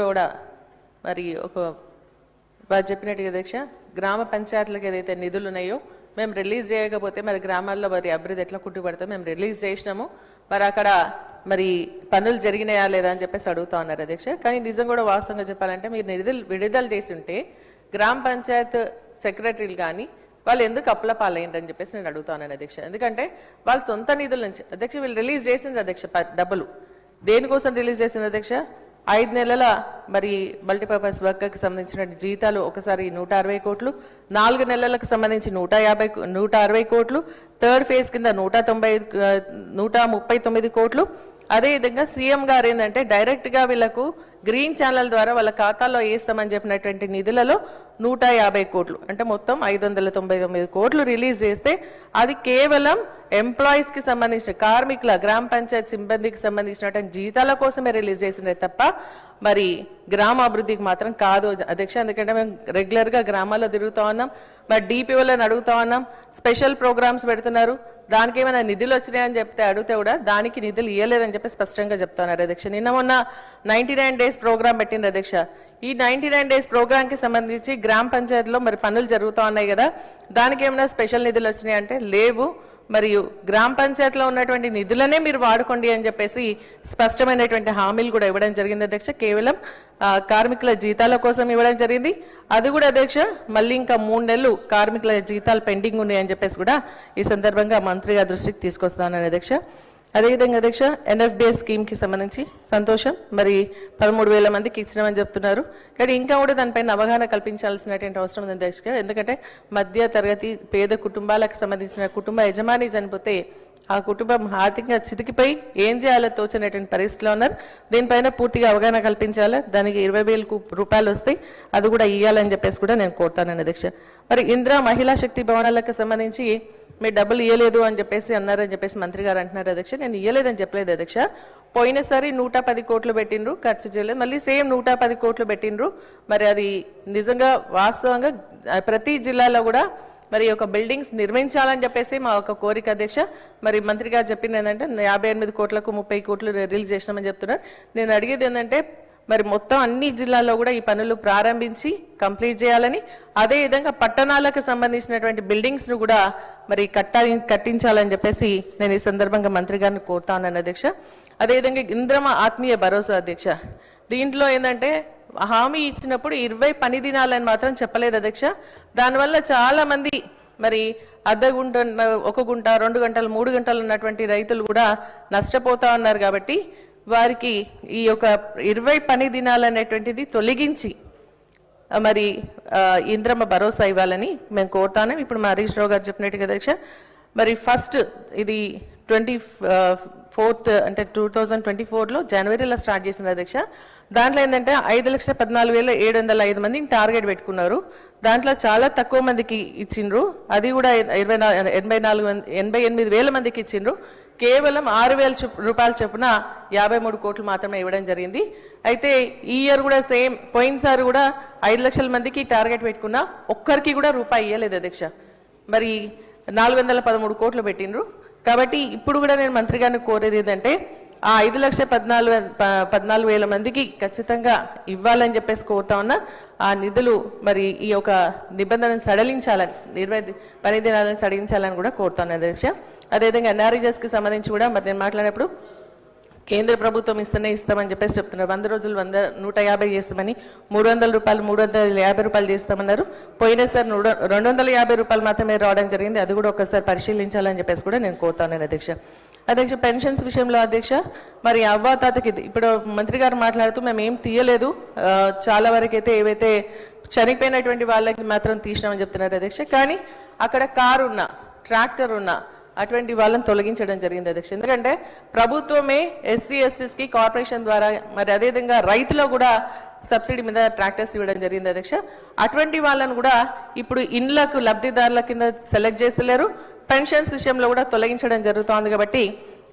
కూడా మరి వారు చెప్పినట్టుగా అధ్యక్ష గ్రామ పంచాయతీలకు ఏదైతే నిధులు ఉన్నాయో మేము రిలీజ్ చేయకపోతే మరి గ్రామాల్లో మరి అభివృద్ధి ఎట్లా కుట్టుపడతాం, మేము రిలీజ్ చేసినాము, మరి అక్కడ మరి పనులు జరిగినాయా లేదా అని చెప్పేసి అడుగుతా ఉన్నారు అధ్యక్ష. కానీ నిజం కూడా వాస్తవంగా చెప్పాలంటే మీరు నిధులు విడుదల చేసి ఉంటే గ్రామ పంచాయత్ సెక్రటరీలు కానీ వాళ్ళు ఎందుకు అప్పుల పాలయ్యండి చెప్పేసి నేను అడుగుతా ఉన్నాను అధ్యక్ష. ఎందుకంటే వాళ్ళ సొంత నిధుల నుంచి అధ్యక్ష వీళ్ళు రిలీజ్ చేసింది అధ్యక్ష డబ్బులు దేనికోసం రిలీజ్ చేసింది అధ్యక్ష 5 నెలల మరి మల్టీపర్పస్ వర్క్కి సంబంధించిన జీతాలు ఒకసారి 160 కోట్లు, 4 నెలలకు సంబంధించి 160 కోట్లు, థర్డ్ ఫేజ్ కింద 139 కోట్లు. అదేవిధంగా సీఎం గారు ఏంటంటే డైరెక్ట్గా వీళ్ళకు గ్రీన్ ఛానల్ ద్వారా వాళ్ళ ఖాతాలో వేస్తామని చెప్పినటువంటి నిధులలో 150 కోట్లు అంటే మొత్తం 599 కోట్లు రిలీజ్ చేస్తే అది కేవలం ఎంప్లాయీస్కి సంబంధించిన కార్మికుల గ్రామ పంచాయత్ సిబ్బందికి సంబంధించినటువంటి జీతాల కోసమే రిలీజ్ చేసినది తప్ప మరి గ్రామ అభివృద్ధికి మాత్రం కాదు అధ్యక్ష. ఎందుకంటే మేము రెగ్యులర్గా గ్రామాల్లో తిరుగుతూ ఉన్నాం, మరి డిపిఓలను అడుగుతా ఉన్నాం, స్పెషల్ ప్రోగ్రామ్స్ పెడుతున్నారు, దానికి ఏమైనా నిధులు వచ్చినాయని అడిగితే కూడా దానికి నిధులు ఇవ్వలేదని చెప్పి స్పష్టంగా చెప్తున్నారు అధ్యక్ష. నిన్న మొన్న 99 డేస్ ప్రోగ్రామ్ పెట్టింది అధ్యక్ష. ఈ 99 డేస్ ప్రోగ్రామ్కి సంబంధించి గ్రామ పంచాయతీలో మరి పనులు జరుగుతూ ఉన్నాయి కదా, దానికి ఏమైనా స్పెషల్ నిధులు వచ్చినాయి అంటే లేవు, మరియు గ్రామ పంచాయతీలో ఉన్నటువంటి నిధులనే మీరు వాడుకోండి అని చెప్పేసి స్పష్టమైనటువంటి హామీలు కూడా ఇవ్వడం జరిగింది అధ్యక్ష. కేవలం కార్మికుల జీతాల కోసం ఇవ్వడం జరిగింది. అది కూడా అధ్యక్ష మళ్ళీ ఇంకా 3 నెలలు కార్మికుల జీతాలు పెండింగ్ ఉన్నాయని చెప్పేసి కూడా ఈ సందర్భంగా మంత్రి గారి దృష్టికి తీసుకొస్తానని అధ్యక్ష. అదేవిధంగా అధ్యక్ష ఎన్ఎఫ్డిఎస్ స్కీమ్కి సంబంధించి సంతోషం, మరి 13,000 మందికి ఇచ్చినామని చెప్తున్నారు. కానీ ఇంకా కూడా దానిపైన అవగాహన కల్పించాల్సినటువంటి అవసరం ఉంది అధ్యక్ష. ఎందుకంటే మధ్య తరగతి పేద కుటుంబాలకు సంబంధించిన కుటుంబ యజమాని చనిపోతే ఆ కుటుంబం ఆర్థికంగా చితికిపోయి ఏం చేయాలో తోచనేటువంటి పరిస్థితిలో ఉన్నారు. దీనిపైన పూర్తిగా అవగాహన కల్పించాలి. దానికి 20,000 రూపాయలు వస్తాయి, అది కూడా ఇవ్వాలని చెప్పేసి కూడా నేను కోరుతానని అధ్యక్ష. మరి ఇందిరా మహిళా శక్తి భవనాలకు సంబంధించి మీరు డబ్బులు ఇవ్వలేదు అని చెప్పేసి అన్నారని చెప్పేసి మంత్రి గారు అంటున్నారు అధ్యక్ష. నేను ఇవ్వలేదని చెప్పలేదు అధ్యక్ష. పోయినసారి 110 కోట్లు పెట్టిండ్రు, ఖర్చు చేయలేదు, మళ్ళీ సేమ్ 110 కోట్లు పెట్టిండ్రు. మరి అది నిజంగా వాస్తవంగా ప్రతి జిల్లాలో కూడా మరి ఒక బిల్డింగ్స్ నిర్మించాలని చెప్పేసి మా ఒక కోరిక అధ్యక్ష. మరి మంత్రి గారు చెప్పింది ఏంటంటే 58 కోట్లకు 30 కోట్లు రిలీజ్ చేసినామని చెప్తున్నారు. నేను అడిగేది ఏంటంటే మరి మొత్తం అన్ని జిల్లాల్లో కూడా ఈ పనులు ప్రారంభించి కంప్లీట్ చేయాలని, అదేవిధంగా పట్టణాలకు సంబంధించినటువంటి బిల్డింగ్స్ను కూడా మరి కట్టించాలని చెప్పేసి నేను ఈ సందర్భంగా మంత్రి గారిని కోరుతా ఉన్నాను అధ్యక్ష. అదేవిధంగా ఇంద్రమ ఆత్మీయ భరోసా అధ్యక్ష, దీంట్లో ఏంటంటే హామీ ఇచ్చినప్పుడు 20 పని దినాలని మాత్రం చెప్పలేదు అధ్యక్ష. దానివల్ల చాలా మంది మరి అర్ధ గుంట, 1 గుంట, 2 గంటలు, 3 గంటలు ఉన్నటువంటి రైతులు కూడా నష్టపోతా ఉన్నారు. కాబట్టి వారికి ఈ యొక్క 20 పని దినాలు అనేటువంటిది తొలగించి మరి ఇంద్రమ్మ భరోసా ఇవ్వాలని మేము కోరుతాను. ఇప్పుడు మా హరీష్ రావు గారు చెప్పినట్టుగా అధ్యక్ష మరి ఫస్ట్ ఇది 24th అంటే 2024లో జనవరిలో స్టార్ట్ చేసిన అధ్యక్ష. దాంట్లో ఏంటంటే 5,14,705 మందిని టార్గెట్ పెట్టుకున్నారు. దాంట్లో చాలా తక్కువ మందికి ఇచ్చిండ్రు, అది కూడా 88,000 మందికి ఇచ్చిండ్రు. కేవలం 6,000 రూపాయల చొప్పున 53 కోట్లు మాత్రమే ఇవ్వడం జరిగింది. అయితే ఈ ఇయర్ కూడా సేమ్, పోయినసారి కూడా 5 లక్షల మందికి టార్గెట్ పెట్టుకున్నా ఒక్కరికి కూడా రూపాయి ఇవ్వలేదు అధ్యక్ష. మరి 413 కోట్లు పెట్టిండ్రు. కాబట్టి ఇప్పుడు కూడా నేను మంత్రి గారిని కోరేది ఏంటంటే ఆ 5,14,000 మందికి ఖచ్చితంగా ఇవ్వాలని చెప్పేసి కోరుతా ఉన్నా. ఆ నిధులు మరి ఈ యొక్క నిబంధనను సడలించాలని, 20 పని దినాలను సడలించాలని కూడా కోరుతాను అధ్యక్ష. అదేవిధంగా ఎన్ఆర్ఈజెస్కి సంబంధించి కూడా మరి నేను మాట్లాడినప్పుడు కేంద్ర ప్రభుత్వం ఇస్తామని చెప్పేసి చెప్తున్నారు. 100 రోజులు 150 చేస్తామని, 300 రూపాయలు 350 రూపాయలు చేస్తామన్నారు. పోయినసారి 250 రూపాయలు మాత్రమే రావడం జరిగింది. అది కూడా ఒకసారి పరిశీలించాలని చెప్పేసి కూడా నేను కోరుతాను అధ్యక్ష. అధ్యక్ష పెన్షన్స్ విషయంలో అధ్యక్ష మరి అవ్వాతాతకి ఇప్పుడు మంత్రి గారు మాట్లాడుతూ మేము ఏం తీయలేదు, చాలా వరకు అయితే ఏవైతే చనిపోయినటువంటి వాళ్ళకి మాత్రం తీసినామని చెప్తున్నారు అధ్యక్ష. కానీ అక్కడ కారు ఉన్నా, ట్రాక్టర్ ఉన్నా అటువంటి వాళ్ళని తొలగించడం జరిగింది అధ్యక్ష. ఎందుకంటే ప్రభుత్వమే ఎస్సీ ఎస్టీస్కి కార్పొరేషన్ ద్వారా మరి అదేవిధంగా రైతులో కూడా సబ్సిడీ మీద ట్రాక్టర్స్ ఇవ్వడం జరిగింది అధ్యక్ష. అటువంటి వాళ్ళను కూడా ఇప్పుడు ఇండ్లకు లబ్ధిదారుల కింద సెలెక్ట్ చేస్తలేరు, పెన్షన్స్ విషయంలో కూడా తొలగించడం జరుగుతోంది. కాబట్టి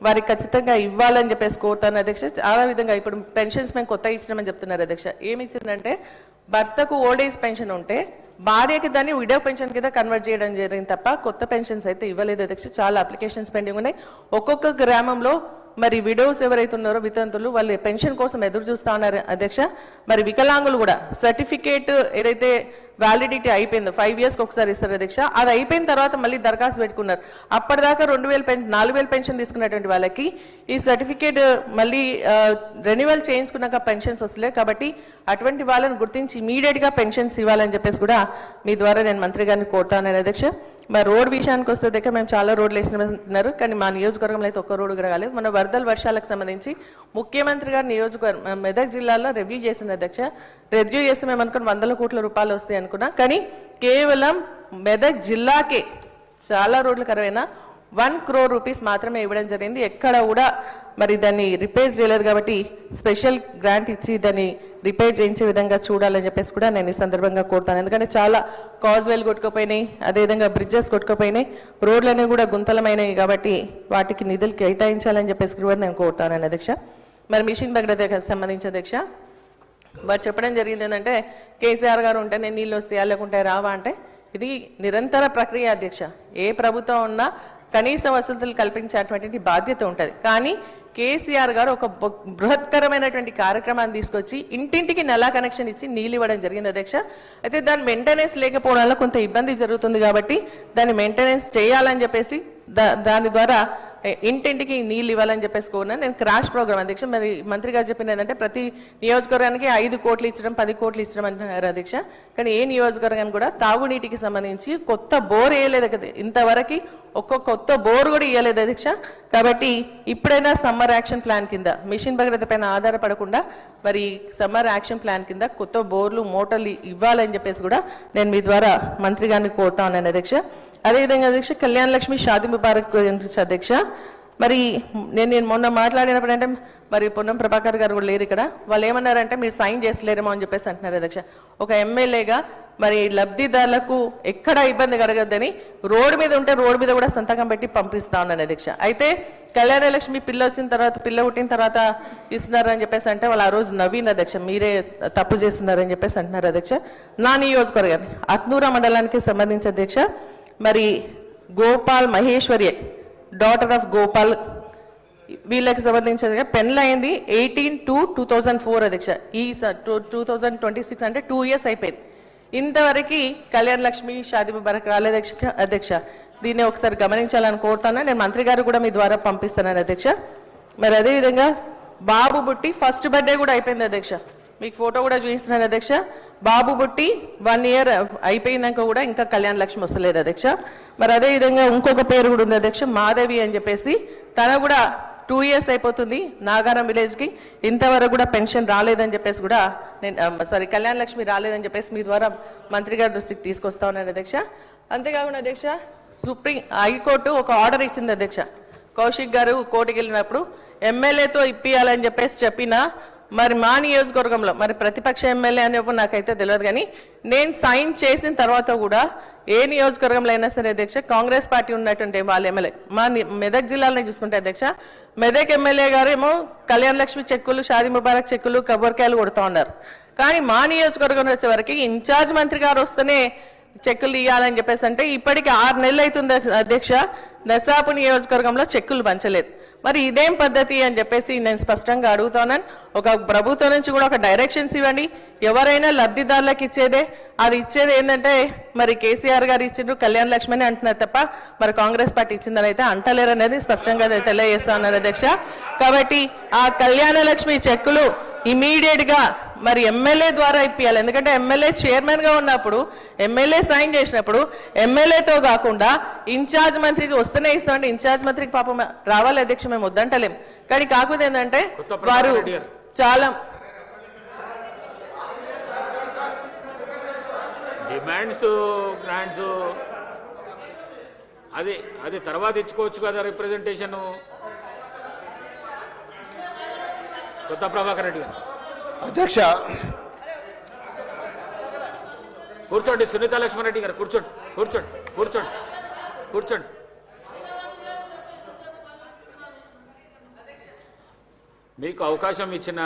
వారికి ఖచ్చితంగా ఇవ్వాలని చెప్పేసి కోరుతాను అధ్యక్ష. చాలా విధంగా ఇప్పుడు పెన్షన్స్ మేము కొత్త ఇచ్చినామని చెప్తున్నారు అధ్యక్ష. ఏమి ఇచ్చిందంటే భర్తకు ఓల్డ్ ఏజ్ పెన్షన్ ఉంటే భార్యకి దాన్ని విడో పెన్షన్ కింద కన్వర్ట్ చేయడం జరిగింది తప్ప కొత్త పెన్షన్స్ అయితే ఇవ్వలేదు అధ్యక్ష. చాలా అప్లికేషన్స్ పెండింగ్ ఉన్నాయి. ఒక్కొక్క గ్రామంలో మరి విడోస్ ఎవరైతే ఉన్నారో వితంతులు వాళ్ళు పెన్షన్ కోసం ఎదురు చూస్తా ఉన్నారు అధ్యక్ష. మరి వికలాంగులు కూడా సర్టిఫికేట్ ఏదైతే వ్యాలిడిటీ అయిపోయిందో 5 years ఒకసారి ఇస్తారు అధ్యక్ష, అది అయిపోయిన తర్వాత మళ్ళీ దరఖాస్తు పెట్టుకున్నారు. అప్పటిదాకా 4,000 పెన్షన్ తీసుకున్నటువంటి వాళ్ళకి ఈ సర్టిఫికేట్ మళ్ళీ రెన్యువల్ చేయించుకున్నాక పెన్షన్స్ వస్తలేదు. కాబట్టి అటువంటి వాళ్ళని గుర్తించి ఇమీడియట్ గా పెన్షన్స్ ఇవ్వాలని చెప్పేసి కూడా మీ ద్వారా నేను మంత్రి గారిని కోరుతాను అధ్యక్ష. మరి రోడ్ విషయానికి వస్తే దగ్గర మేము చాలా రోడ్లు వేస్తున్నారు, కానీ మా నియోజకవర్గంలో అయితే ఒక్క రోడ్డు కూడా కాలేదు. మన వరదల వర్షాలకు సంబంధించి ముఖ్యమంత్రి గారు నియోజకవర్గం మెదక్ జిల్లాలో రివ్యూ చేసిన అధ్యక్ష. రివ్యూ చేస్తే మేము అనుకున్న 100 కోట్ల రూపాయలు వస్తాయి అనుకున్నాం, కానీ కేవలం మెదక్ జిల్లాకే చాలా రోడ్లు కరువైన 1 crore rupees మాత్రమే ఇవ్వడం జరిగింది. ఎక్కడ కూడా మరి దాన్ని రిపేర్ చేయలేదు. కాబట్టి స్పెషల్ గ్రాంట్ ఇచ్చి దాన్ని రిపేర్ చేయించే విధంగా చూడాలని చెప్పేసి కూడా నేను ఈ సందర్భంగా కోరుతాను. ఎందుకంటే చాలా కాజ్వేలు కొట్టుకుపోయినాయి, అదేవిధంగా బ్రిడ్జెస్ కొట్టుకుపోయినాయి, రోడ్లన్నీ కూడా గుంతలమైనవి. కాబట్టి వాటికి నిధులు కేటాయించాలని చెప్పేసి కూడా నేను కోరుతాను అధ్యక్ష. మరి మిషన్ భగీరథ సంబంధించి అధ్యక్ష వారు చెప్పడం జరిగింది ఏంటంటే కేసీఆర్ గారు ఉంటేనే నీళ్ళు వస్తాయా లేకుంటే రావా అంటే, ఇది నిరంతర ప్రక్రియ అధ్యక్ష. ఏ ప్రభుత్వం ఉన్నా కనీస వసతులు కల్పించేటువంటి బాధ్యత ఉంటుంది. కానీ కేసీఆర్ గారు ఒక బృహత్కరమైనటువంటి కార్యక్రమాన్ని తీసుకొచ్చి ఇంటింటికి నెలా కనెక్షన్ ఇచ్చి నీళ్ళు ఇవ్వడం జరిగింది అధ్యక్ష. అయితే దాని మెయింటెనెన్స్ లేకపోవడం వల్ల కొంత ఇబ్బంది జరుగుతుంది. కాబట్టి దాన్ని మెయింటెనెన్స్ చేయాలని చెప్పేసి దాని ద్వారా ఇంటింటికి నీళ్ళు ఇవ్వాలని చెప్పేసి కోరినా. నేను క్రాష్ ప్రోగ్రామ్ అధ్యక్ష. మరి మంత్రి గారు చెప్పింది ఏంటంటే ప్రతి నియోజకవర్గానికి 5 కోట్లు ఇచ్చడం 10 కోట్లు ఇచ్చడం అంటున్నారు అధ్యక్ష. కానీ ఏ నియోజకవర్గానికి కూడా తాగునీటికి సంబంధించి కొత్త బోర్ వేయలేదు కదా, ఇంతవరకు కొత్త బోర్ కూడా ఇవ్వలేదు అధ్యక్ష. కాబట్టి ఇప్పుడైనా సమ్మర్ యాక్షన్ ప్లాన్ కింద మిషన్ భగీరథ పైన ఆధారపడకుండా మరి సమ్మర్ యాక్షన్ ప్లాన్ కింద కొత్త బోర్లు మోటార్లు ఇవ్వాలని చెప్పేసి కూడా నేను మీ ద్వారా మంత్రి గారిని కోరుతా ఉన్నాను అధ్యక్ష. అదేవిధంగా అధ్యక్ష కళ్యాణ్ లక్ష్మి షాదీ ముబారక్ గురించి అధ్యక్ష. మరి నేను మొన్న మాట్లాడినప్పుడు అంటే మరి పొన్నం ప్రభాకర్ గారు కూడా లేరు ఇక్కడ. వాళ్ళు ఏమన్నారంటే మీరు సైన్ చేసలేరేమో అని చెప్పేసి అంటున్నారు అధ్యక్ష. ఒక ఎమ్మెల్యేగా మరి లబ్ధిదారులకు ఎక్కడ ఇబ్బంది కలగద్దని రోడ్డు మీద ఉంటే రోడ్డు మీద కూడా సంతకం పెట్టి పంపిస్తా ఉన్నాను అధ్యక్ష. అయితే కళ్యాణ లక్ష్మి పిల్ల వచ్చిన తర్వాత పిల్ల పుట్టిన తర్వాత ఇస్తున్నారని చెప్పేసి అంటే వాళ్ళు ఆ రోజు నవీన్ అధ్యక్ష మీరే తప్పు చేస్తున్నారని చెప్పేసి అంటున్నారు అధ్యక్ష. నా నియోజకవర్గాన్ని అత్నూరా మండలానికి సంబంధించి అధ్యక్ష మరి గోపాల్ మహేశ్వరి డాటర్ ఆఫ్ గోపాల్ వీళ్ళకి సంబంధించి పెళ్ళయింది 18/2/2004 అధ్యక్ష. ఈ 2026 అంటే 2 years అయిపోయింది. ఇంతవరకు కళ్యాణ్ లక్ష్మి షాదీ ముబారక్ రాలేదు అధ్యక్ష. దీన్ని ఒకసారి గమనించాలని కోరుతాను. నేను మంత్రి గారు కూడా మీ ద్వారా పంపిస్తున్నాను అధ్యక్ష. మరి అదేవిధంగా బాబు బుట్టి ఫస్ట్ బర్త్డే కూడా అయిపోయింది అధ్యక్ష. మీకు ఫోటో కూడా చూపిస్తున్నాను అధ్యక్ష. బాబు బుట్టి 1 year అయిపోయినాక కూడా ఇంకా కళ్యాణ్ లక్ష్మి వస్తలేదు అధ్యక్ష. మరి అదేవిధంగా ఇంకొక పేరు కూడా ఉంది అధ్యక్ష, మాధవి అని చెప్పేసి. తన కూడా 2 years అయిపోతుంది నాగారం విలేజ్కి, ఇంతవరకు కూడా పెన్షన్ రాలేదని చెప్పేసి కూడా నేను కళ్యాణ్ లక్ష్మి రాలేదని చెప్పేసి మీ ద్వారా మంత్రి గారి దృష్టికి తీసుకొస్తా ఉన్నాను అధ్యక్ష. అంతేకాకుండా అధ్యక్ష సుప్రీం హైకోర్టు ఒక ఆర్డర్ ఇచ్చింది అధ్యక్ష. కౌశిక్ గారు కోర్టుకి వెళ్ళినప్పుడు ఎమ్మెల్యేతో ఇప్పియాలని చెప్పేసి చెప్పిన మరి మా నియోజకవర్గంలో మరి ప్రతిపక్ష ఎమ్మెల్యే అనేప్పుడు నాకైతే తెలియదు, కానీ నేను సైన్ చేసిన తర్వాత కూడా ఏ నియోజకవర్గంలో అయినా సరే అధ్యక్ష కాంగ్రెస్ పార్టీ ఉన్నటువంటి వాళ్ళ ఎమ్మెల్యే మా మెదక్ జిల్లాలో చూసుకుంటే అధ్యక్ష మెదక్ ఎమ్మెల్యే గారు ఏమో కళ్యాణ్ లక్ష్మి చెక్కులు షాదీ ముబారక్ చెక్కులు కొబ్బరికాయలు కొడుతూ ఉన్నారు. కానీ మా నియోజకవర్గం వచ్చే వరకు ఇన్ఛార్జ్ మంత్రి గారు వస్తేనే చెక్కులు ఇవ్వాలని చెప్పేసి అంటే ఇప్పటికి 6 నెలలు అవుతుంది అధ్యక్ష. నర్సాపూర్ నియోజకవర్గంలో చెక్కులు పంచలేదు. మరి ఇదేం పద్ధతి అని చెప్పేసి నేను స్పష్టంగా అడుగుతున్నాను. ఒక ప్రభుత్వం నుంచి కూడా ఒక డైరెక్షన్స్ ఇవ్వండి. ఎవరైనా లబ్ధిదారులకు ఇచ్చేదే, అది ఇచ్చేది ఏంటంటే మరి కేసీఆర్ గారు ఇచ్చిండ్రు కళ్యాణ్ లక్ష్మి అని అంటున్నారు తప్ప మరి కాంగ్రెస్ పార్టీ ఇచ్చిందని అయితే అంటలేరు అనేది స్పష్టంగా తెలియజేస్తా ఉన్నాను అధ్యక్ష. కాబట్టి ఆ కళ్యాణ లక్ష్మి చెక్కులు ఇమీడియట్ గా మరి ఎమ్మెల్యే ద్వారా ఇప్పియాలి. ఎందుకంటే ఎమ్మెల్యే చైర్మన్ గా ఉన్నప్పుడు ఎమ్మెల్యే సైన్ చేసినప్పుడు ఎమ్మెల్యేతో కాకుండా ఇన్ఛార్జ్ మంత్రికి వస్తేనే ఇస్తామంటే ఇన్ఛార్జ్ మంత్రికి పాపం రావాలి అధ్యక్ష, మేము వద్దంటలేం. కానీ కాకపోతే ఏంటంటే వారు చాలా డిమాండ్స్ గ్రాంట్స్ అది తర్వాత ఇచ్చుకోవచ్చు కదా రిప్రజెంటేషన్. కొత్త ప్రభాకర్ రెడ్డి గారు అధ్యక్ష కూర్చోండి. సునీత లక్ష్మణ్ రెడ్డి గారు కూర్చోండి కూర్చోండి కూర్చోండి కూర్చోండి. మీకు అవకాశం ఇచ్చిన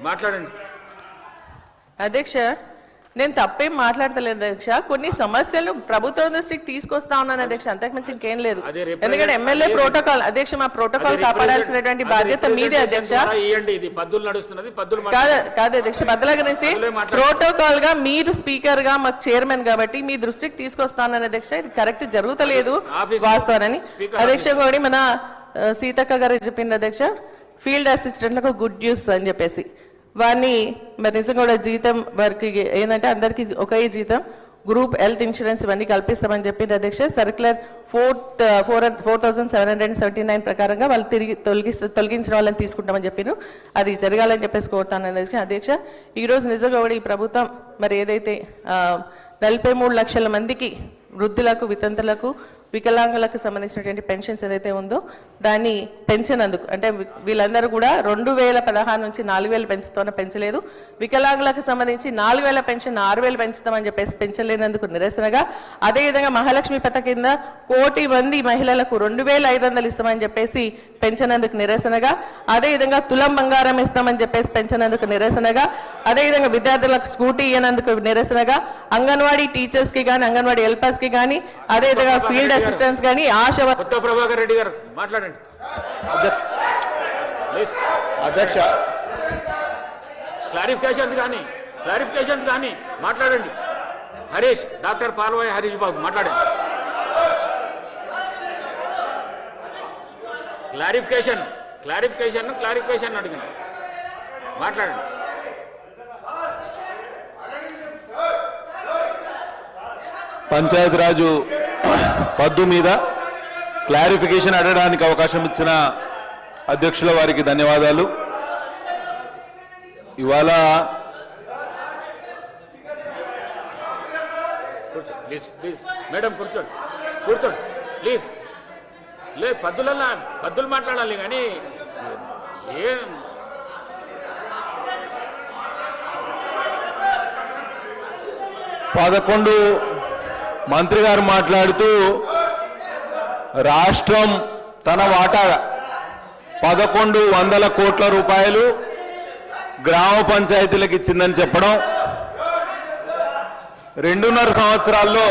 మాట్లాడండి అధ్యక్ష. నేను తప్పేం మాట్లాడతలేదు అధ్యక్ష. కొన్ని సమస్యలు ప్రభుత్వం దృష్టికి తీసుకొస్తా ఉన్నాను అధ్యక్ష, అంతకుమించి ఇంకేం లేదు. అదే ఎందుకంటే ఎమ్మెల్యే ప్రోటోకాల్ అధ్యక్ష, మా ప్రోటోకాల్ కాపాడాల్సినటువంటి బాధ్యత మీదే అధ్యక్ష. ఇది పద్దులు నడుస్తున్నది, పద్దులు కాదు అధ్యక్ష, బద్దల గురించి ప్రోటోకాల్ గా మీరు స్పీకర్ గా మాకు చైర్మన్ కాబట్టి మీ దృష్టికి తీసుకొస్తానని అధ్యక్ష. ఇది కరెక్ట్ జరుగుతలేదు వాస్తవానని అధ్యక్ష. కూడా మన సీతక్క గారు చెప్పింది అధ్యక్ష, ఫీల్డ్ అసిస్టెంట్లకు గుడ్ న్యూస్ అని చెప్పేసి వారిని మరి నిజంగా కూడా జీతం వారికి ఏంటంటే అందరికీ ఒకే జీతం, గ్రూప్ హెల్త్ ఇన్సూరెన్స్ ఇవన్నీ కల్పిస్తామని చెప్పింది అధ్యక్ష. సర్క్యులర్ 4779 ప్రకారంగా వాళ్ళు తిరిగి తొలగించిన వాళ్ళని తీసుకుంటామని చెప్పారు. అది జరగాలని చెప్పేసి కోరుతాను అధ్యక్ష. ఈరోజు నిజంగా కూడా ఈ ప్రభుత్వం మరి ఏదైతే 43 లక్షల మందికి వృద్ధులకు, వితంతులకు, వికలాంగులకు సంబంధించినటువంటి పెన్షన్స్ ఏదైతే ఉందో దాన్ని పెంచినందుకు, అంటే వీళ్ళందరూ కూడా 2016 నుంచి 4000 పెంచుతామని పెంచలేదు. వికలాంగులకు సంబంధించి 4000 పెన్షన్ 6000 పెంచుతామని చెప్పేసి పెంచలేనందుకు నిరసనగా, అదేవిధంగా మహాలక్ష్మి పథకం కింద 1 కోటి మంది మహిళలకు 2500 ఇస్తామని చెప్పేసి పెంచినందుకు నిరసనగా, అదేవిధంగా తులం బంగారం ఇస్తామని చెప్పేసి పెంచినందుకు నిరసనగా, అదేవిధంగా విద్యార్థులకు స్కూటీ ఇవ్వనందుకు నిరసనగా, అంగన్వాడీ టీచర్స్ కి కానీ, అంగన్వాడీ హెల్పర్స్ కి కానీ, అదేవిధంగా ఫీల్డ్ అసిస్టెంట్స్ కానీ, ఆశా కొత్త ప్రభాకర్ రెడ్డి గారు మాట్లాడండి. అధ్యక్ష క్లారిఫికేషన్స్ కానీ మాట్లాడండి. హరీష్, డాక్టర్ పాల్వాయి హరీష్ బాబు మాట్లాడండి. క్లారిఫికేషన్ అడిగింది, మాట్లాడండి. పంచాయతీరాజు పద్దు మీద క్లారిఫికేషన్ అడగడానికి అవకాశం ఇచ్చిన అధ్యక్షుల వారికి ధన్యవాదాలు. ఇవాళ ప్లీజ్ మేడం కూర్చోండి ప్లీజ్. లేదు పద్దులు మాట్లాడాలి కానీ ఏం 11 మంత్రి గారు మాట్లాడుతూ రాష్ట్రం తన వాటా 1100 కోట్ల రూపాయలు గ్రామ పంచాయతీలకు ఇచ్చిందని చెప్పడం, 2.5 సంవత్సరాల్లో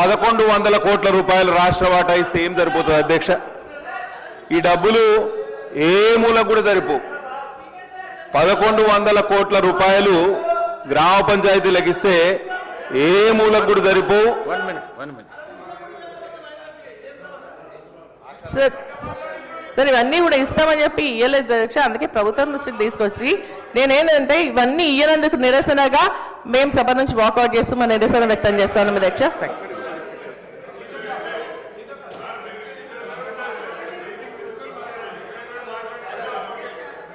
1100 కోట్ల రూపాయలు రాష్ట్ర వాటా ఇస్తే ఏం సరిపోతుంది అధ్యక్ష? ఈ డబ్బులు ఏ మూలకు కూడా సరిపో. 1100 కోట్ల రూపాయలు గ్రామ పంచాయతీలకు ఇస్తే ఏ మూలకు కూడా సరిపో. సార్ ఇవన్నీ కూడా ఇస్తామని చెప్పి ఇయ్యలేదు అధ్యక్ష. అందుకే ప్రభుత్వం దృష్టికి తీసుకొచ్చి నేనేంటంటే ఇవన్నీ ఇయ్యనందుకు నిరసనగా మేము సభ నుంచి వాకౌట్ చేస్తూ మా నిరసన వ్యక్తం చేస్తాను అధ్యక్ష.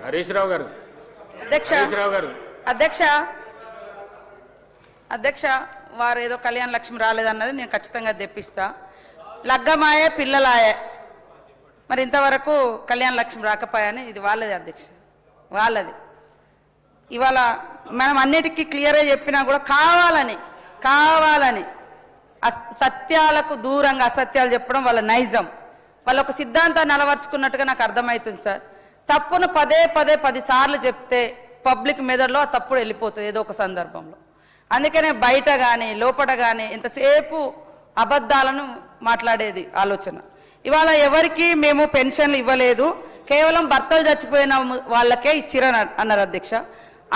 హరీష్ రావు గారు. అధ్యక్ష వారు ఏదో కళ్యాణ లక్ష్మి రాలేదన్నది నేను ఖచ్చితంగా తెప్పిస్తా. లగ్గమాయే పిల్లలాయే, మరి ఇంతవరకు కళ్యాణ లక్ష్మి రాకపోయాని ఇది వాళ్ళది అధ్యక్ష, వాళ్ళది. ఇవాళ మనం అన్నిటికీ క్లియర్గా చెప్పినా కూడా కావాలని సత్యాలకు దూరంగా అసత్యాలు చెప్పడం వాళ్ళ నైజం. వాళ్ళ ఒక సిద్ధాంతాన్ని అలవర్చుకున్నట్టుగా నాకు అర్థమవుతుంది సార్. తప్పును పదే 10 సార్లు చెప్తే పబ్లిక్ మెదడులో ఆ తప్పుడు వెళ్ళిపోతుంది ఏదో ఒక సందర్భంలో. అందుకనే బయట కానీ లోపల కానీ ఎంతసేపు అబద్ధాలను మాట్లాడేది ఆలోచన. ఇవాళ ఎవరికి మేము పెన్షన్లు ఇవ్వలేదు, కేవలం భర్తలు చచ్చిపోయిన వాళ్ళకే ఇచ్చిరని అన్నారు అధ్యక్ష.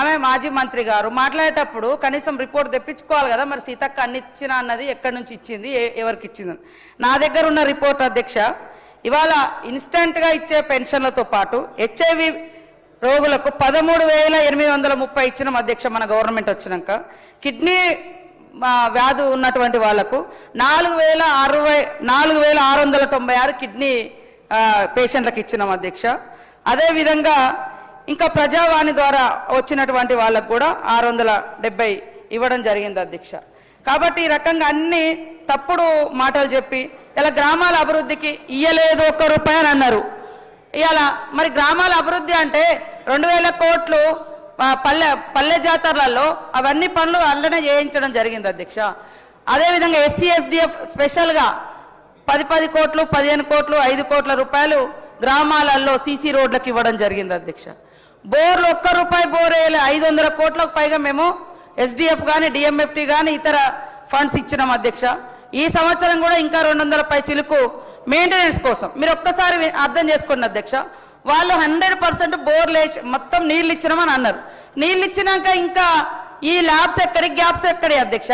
ఆమె మాజీ మంత్రి గారు మాట్లాడేటప్పుడు కనీసం రిపోర్ట్ తెప్పించుకోవాలి కదా, మరి సీతక్క అన్ని ఇచ్చినా అన్నది ఎక్కడి నుంచి ఇచ్చింది, ఎవరికి ఇచ్చిందని. నా దగ్గర ఉన్న రిపోర్ట్ అధ్యక్ష, ఇవాళ ఇన్స్టెంట్గా ఇచ్చే పెన్షన్లతో పాటు హెచ్ఐవి రోగులకు 13,830 ఇచ్చినాం అధ్యక్ష మన గవర్నమెంట్ వచ్చినాక. కిడ్నీ వ్యాధి ఉన్నటువంటి వాళ్లకు 4,696 కిడ్నీ పేషెంట్లకు ఇచ్చినాం అధ్యక్ష. అదేవిధంగా ఇంకా ప్రజావాణి ద్వారా వచ్చినటువంటి వాళ్ళకు కూడా 670 ఇవ్వడం జరిగింది అధ్యక్ష. కాబట్టి ఈ రకంగా అన్ని తప్పుడు మాటలు చెప్పి ఇలా గ్రామాల అభివృద్ధికి ఇయ్యలేదు 1 రూపాయి అని అన్నారు. ఇవాళ మరి గ్రామాల అభివృద్ధి అంటే 2000 కోట్లు పల్లె జాతరలలో అవన్నీ పనులు అందులోనే చేయించడం జరిగింది అధ్యక్ష. అదేవిధంగా SC/SDF స్పెషల్గా 10 కోట్లు, 15 కోట్లు, 5 కోట్ల రూపాయలు గ్రామాలలో CC రోడ్లకు ఇవ్వడం జరిగింది అధ్యక్ష. బోర్లు 1 రూపాయి బోర్ వేయాలి, 500 కోట్లకు పైగా మేము ఎస్డిఎఫ్ కానీ డిఎంఎఫ్టి కానీ ఇతర ఫండ్స్ ఇచ్చినాం అధ్యక్ష. ఈ సంవత్సరం కూడా ఇంకా 200 పై చిలుకు మెయింటెనెన్స్ కోసం. మీరు ఒక్కసారి అర్థం చేసుకోండి అధ్యక్ష, వాళ్ళు 100% బోర్లు వేసి మొత్తం నీళ్ళు ఇచ్చినామని అన్నారు. నీళ్ళు ఇచ్చినాక ఇంకా ఈ ల్యాబ్స్ ఎక్కడి, గ్యాప్స్ ఎక్కడి అధ్యక్ష?